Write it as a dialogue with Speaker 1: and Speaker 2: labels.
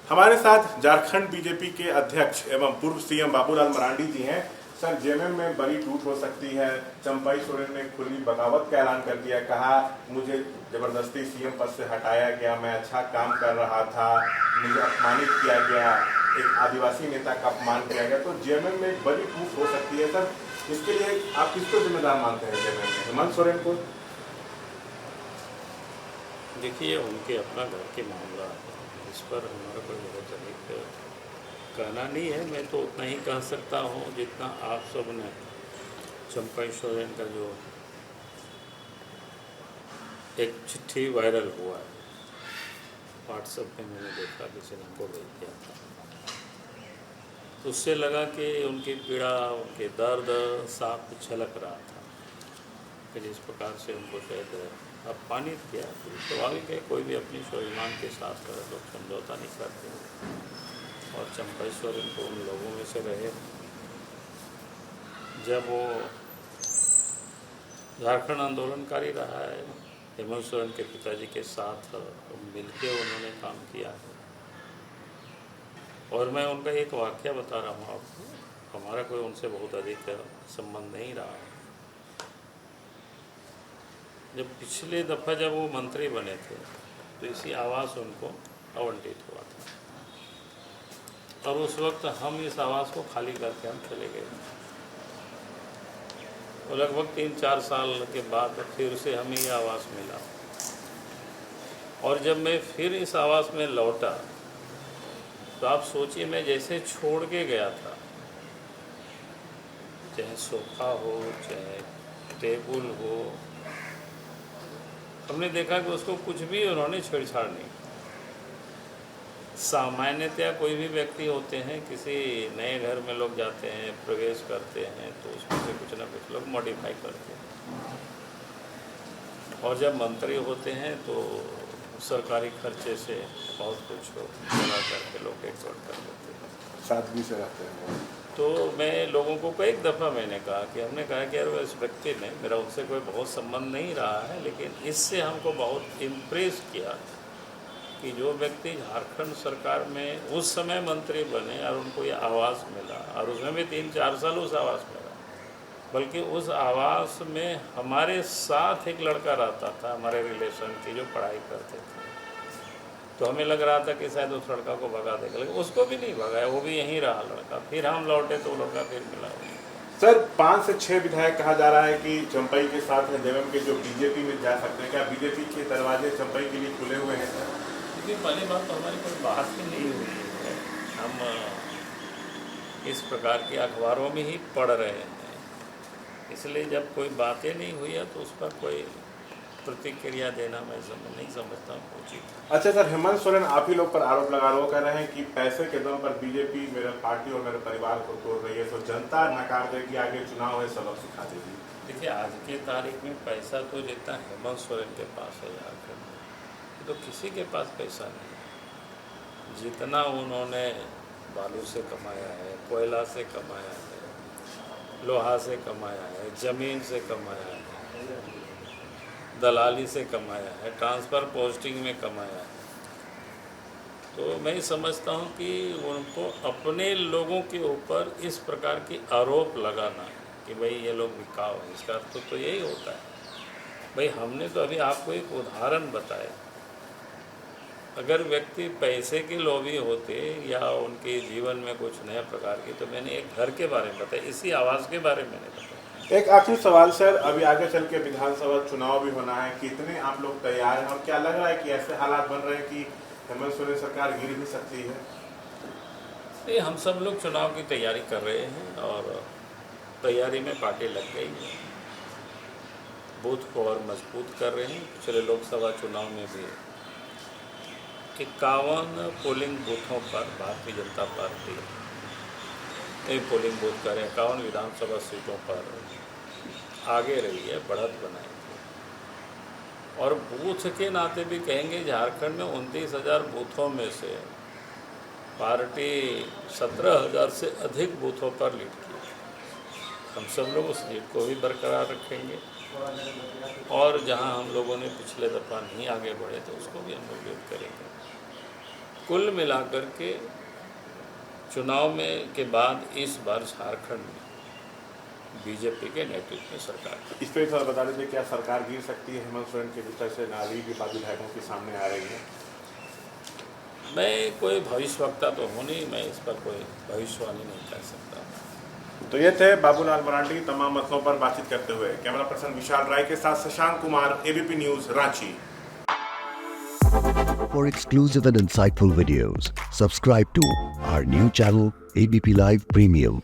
Speaker 1: हमारे साथ झारखंड बीजेपी के अध्यक्ष एवं पूर्व सीएम बाबूलाल मरांडी जी हैं। सर, जेएमएम में बड़ी टूट हो सकती है। चंपाई सोरेन ने खुली बगावत का ऐलान कर दिया, कहा मुझे जबरदस्ती सीएम पद से हटाया गया, मैं अच्छा काम कर रहा था, मुझे अपमानित किया गया, एक आदिवासी नेता का अपमान किया गया। तो जेएमएम में बड़ी टूट हो सकती है। सर, इसके लिए आप किसको जिम्मेदार मानते हैं जेएमएम में, हेमंत सोरेन को?
Speaker 2: देखिए, उनके अपना घर के मामला है, इस पर हमारा कोई बहुत अधिक कहना नहीं है। मैं तो उतना ही कह सकता हूँ जितना आप सब ने चंपाई सोरेन का जो एक चिट्ठी वायरल हुआ है व्हाट्सएप पे, मैंने देखा किसी ने हमको भेज दिया था, तो उससे लगा कि उनकी पीड़ा, उनके दर्द साफ झलक रहा था कि जिस प्रकार से उनको शायद अपमानित किया। तो स्वाभाविक है, कोई भी अपनी स्वाभिमान के साथ लोग समझौता नहीं करते, और चंपाई सोरेन को उन लोगों में से रहे जब वो झारखंड आंदोलनकारी रहा है। हेमंत सोरेन के पिताजी के साथ मिलके उन्होंने काम किया है। और मैं उनका एक वाक़या बता रहा हूँ आपको, हमारा कोई उनसे बहुत अधिक संबंध नहीं रहा है। जब पिछले दफ़ा जब वो मंत्री बने थे तो इसी आवास उनको आवंटित हुआ था, और उस वक्त हम इस आवास को खाली करके हम चले गए। और लगभग 3-4 साल के बाद फिर से हमें ये आवास मिला, और जब मैं फिर इस आवास में लौटा तो आप सोचिए, मैं जैसे छोड़ के गया था, चाहे सोफा हो, चाहे टेबल हो, हमने देखा कि उसको कुछ भी उन्होंने छेड़छाड़ नहीं। सामान्यतया कोई भी व्यक्ति होते हैं, किसी नए घर में लोग जाते हैं, प्रवेश करते हैं, तो उसमें से कुछ ना कुछ लोग मॉडिफाई करते हैं, और जब मंत्री होते हैं तो सरकारी खर्चे से बहुत कुछ बना करके लोग एक्सपोर्ट कर देते हैं,
Speaker 1: सादगी से रहते हैं।
Speaker 2: तो मैं लोगों को कई दफ़ा मैंने कहा कि हमने कहा कि यार इस व्यक्ति ने, मेरा उनसे कोई बहुत संबंध नहीं रहा है, लेकिन इससे हमको बहुत इम्प्रेस किया कि जो व्यक्ति झारखंड सरकार में उस समय मंत्री बने और उनको ये आवास मिला, और उसमें भी 3-4 साल उस आवास में रहा, बल्कि उस आवास में हमारे साथ एक लड़का रहता था, हमारे रिलेशन की, जो पढ़ाई करते थे। तो हमें लग रहा था कि शायद उस लड़का को भगा देगा, लेकिन उसको भी नहीं भगाया, वो भी यहीं रहा लड़का। फिर हम लौटे तो वो लड़का फिर मिला।
Speaker 1: सर, 5 से 6 विधायक कहा जा रहा है कि चंपाई के साथ हैं जेएमएम के, जो बीजेपी में जा सकते हैं। क्या बीजेपी के दरवाजे चंपाई के लिए खुले हुए हैं? सर,
Speaker 2: देखिए, पहली बात तो हमारी कोई बात ही नहीं हुई है, हम इस प्रकार के अखबारों में ही पढ़ रहे हैं, इसलिए जब कोई बातें नहीं हुई है तो उस पर कोई प्रतिक्रिया देना मैं नहीं समझता हूँ उचित।
Speaker 1: अच्छा सर, हेमंत सोरेन आप ही लोग पर आरोप लगा रहे हो, कह रहे हैं कि पैसे के दम पर बीजेपी मेरे पार्टी और मेरे परिवार को तोड़ रही है, तो जनता नकार देगी, आगे चुनाव है, सबक सिखा देगी।
Speaker 2: देखिए, आज के तारीख में पैसा तो जितना हेमंत सोरेन के पास है झारखंड में, तो किसी के पास पैसा नहीं। जितना उन्होंने बालू से कमाया है, कोयला से कमाया है, लोहा से कमाया है, ज़मीन से कमाया है, दलाली से कमाया है, ट्रांसफ़र पोस्टिंग में कमाया है, तो मैं समझता हूँ कि उनको अपने लोगों के ऊपर इस प्रकार की आरोप लगाना कि भाई ये लोग बिकाऊ हैं, इसका अर्थ तो यही होता है। भाई, हमने तो अभी आपको एक उदाहरण बताया। अगर व्यक्ति पैसे के लोभी होते या उनके जीवन में कुछ नए प्रकार की, तो मैंने एक घर के बारे में बताया, इसी आवास के बारे में मैंने बताया।
Speaker 1: एक आखिरी सवाल सर, अभी आगे चल के विधानसभा चुनाव भी होना है, कितने आप लोग तैयार हैं, और क्या लग रहा है कि ऐसे हालात बन रहे हैं कि हेमंत सोरेन सरकार गिर भी सकती है?
Speaker 2: ये हम सब लोग चुनाव की तैयारी कर रहे हैं, और तैयारी में पार्टी लग गई है, बूथ को और मजबूत कर रहे हैं। पिछले लोकसभा चुनाव में भी 51 पोलिंग बूथों पर Bharatiya Janata party polling booth करें 51 विधानसभा सीटों पर आगे रही है, बढ़त बनाई है। और बूथ के नाते भी कहेंगे, झारखंड में 29,000 बूथों में से पार्टी 17,000 से अधिक बूथों पर लीड की। हम सब लोग उस लीड को भी बरकरार रखेंगे, और जहां हम लोगों ने पिछले दफ़ा नहीं आगे बढ़े तो उसको भी हम लोग लीड करेंगे। कुल मिलाकर के चुनाव में के बाद इस बार झारखंड में बीजेपी के नेतृत्व में सरकार है।
Speaker 1: इस पर सर बता दीजिए, क्या सरकार गिर सकती है हेमंत सोरेन के जिस तरह से नारी विवाद विधायकों के सामने आ रही है?
Speaker 2: मैं कोई भविष्यवक्ता तो हूँ नहीं, मैं इस पर कोई भविष्यवाणी नहीं कर सकता।
Speaker 1: तो ये थे बाबूलाल मरांडी तमाम मसलों पर बातचीत करते हुए। कैमरा पर्सन विशाल राय के साथ Shashank Kumar, ABP news, Ranchi.
Speaker 3: For exclusive and insightful videos, subscribe to our new channel ABP Live Premium.